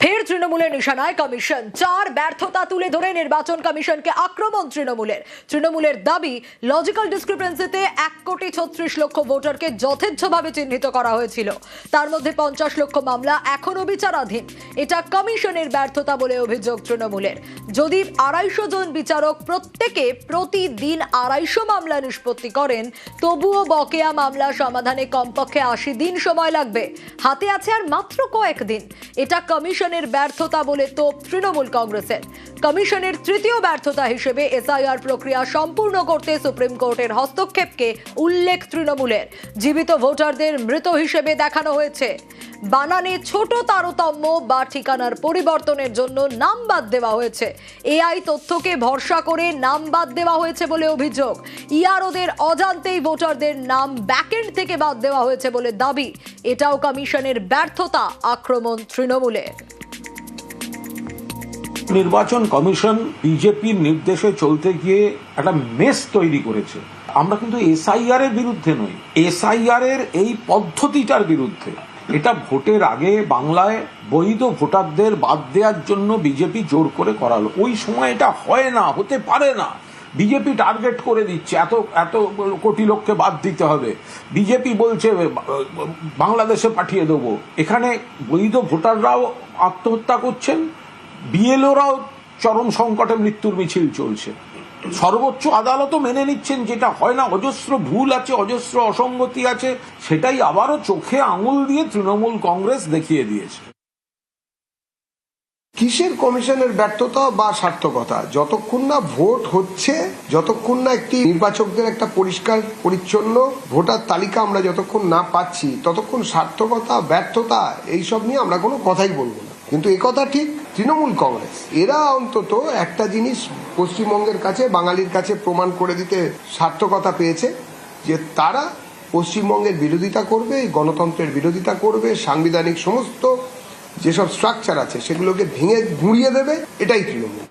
ফের তৃণমূলের নিশানায় কমিশন। 4 ব্যর্থতা তুলে ধরে নির্বাচন কমিশনকে আক্রমণ তৃণমূলের দাবি, লজিক্যাল ডিসক্রিপেন্সিতে 1,36,00,000 ভোটারকে যথেচ্ছভাবে চিহ্নিত করা হয়েছিল। তার মধ্যে 50 লক্ষ মামলা এখনো বিচারাধীন। এটা কমিশনের ব্যর্থতা বলে অভিযোগ তৃণমূলের। যদি 250 জন বিচারক প্রত্যেকে প্রতিদিন 250 মামলা নিষ্পত্তি করেন, তবুও বকেয়া মামলা সমাধানে কমপক্ষে 80 দিন সময় লাগবে। হাতে আছে আর মাত্র কয়েকদিন। এটা কমিশনের ব্যর্থতা বলে তো তৃণমূল কংগ্রেসের। কমিশনের তৃতীয় ব্যর্থতা হিসেবে এসআইআর প্রক্রিয়া সম্পূর্ণ করতে সুপ্রিম কোর্টের হস্তক্ষেপকে উল্লেখ তৃণমূলের। জীবিত ভোটারদের মৃত হিসেবে দেখানো হয়েছে। বানানে ছোট তারতম্য বা ঠিকানার পরিবর্তনের জন্য নাম বাদ দেওয়া হয়েছে। এআই তথ্যকে ভরসা করে নাম বাদ দেওয়া হয়েছে বলে অভিযোগ। ইআরওদের অজান্তেই ভোটারদের নাম ব্যাকএন্ড থেকে বাদ দেওয়া হয়েছে বলে দাবি। এটাও কমিশনের ব্যর্থতা, আক্রমণ তৃণমূলের। নির্বাচন কমিশন বিজেপির নির্দেশে চলতে গিয়ে একটা মেস তৈরি করেছে। আমরা কিন্তু এসআইআর এর বিরুদ্ধে নই, এসআইআর এর এই পদ্ধতিটার বিরুদ্ধে। এটা ভোটের আগে বাংলায় বৈধ ভোটারদের বাদ দেওয়ার জন্য বিজেপি জোর করে করালো। ওই সময় এটা হয় না, হতে পারে না। বিজেপি টার্গেট করে দিচ্ছে এত এত কোটি লোককে বাদ দিতে হবে। বিজেপি বলছে বাংলাদেশে পাঠিয়ে দেবো। এখানে বৈধ ভোটাররাও আত্মহত্যা করছেন, বিএলওরাও চরম সংকটে মৃত্যুর মিছিল চলছে। সর্বোচ্চ আদালতও মেনে নিচ্ছেন যেটা হয় না, অজস্র ভুল আছে, অজস্র অসঙ্গতি আছে। সেটাই আবারও চোখে আঙুল দিয়ে তৃণমূল কংগ্রেস দেখিয়ে দিয়েছে। কিসের কমিশনের ব্যর্থতা বা সার্থকতা? যতক্ষণ না ভোট হচ্ছে, যতক্ষণ না একটি নির্বাচকদের একটা পরিষ্কার পরিচ্ছন্ন ভোটার তালিকা আমরা যতক্ষণ না পাচ্ছি, ততক্ষণ সার্থকতা ব্যর্থতা এইসব নিয়ে আমরা কোনো কথাই বলবো না। কিন্তু একথা ঠিক, তৃণমূল কংগ্রেস এরা অন্তত একটা জিনিস পশ্চিমবঙ্গের কাছে, বাঙালির কাছে প্রমাণ করে দিতে সার্থকতা পেয়েছে যে তারা পশ্চিমবঙ্গের বিরোধিতা করবে, গণতন্ত্রের বিরোধিতা করবে, সাংবিধানিক সমস্ত যেসব স্ট্রাকচার আছে সেগুলোকে ভেঙে গুঁড়িয়ে দেবে। এটাই তৃণমূল।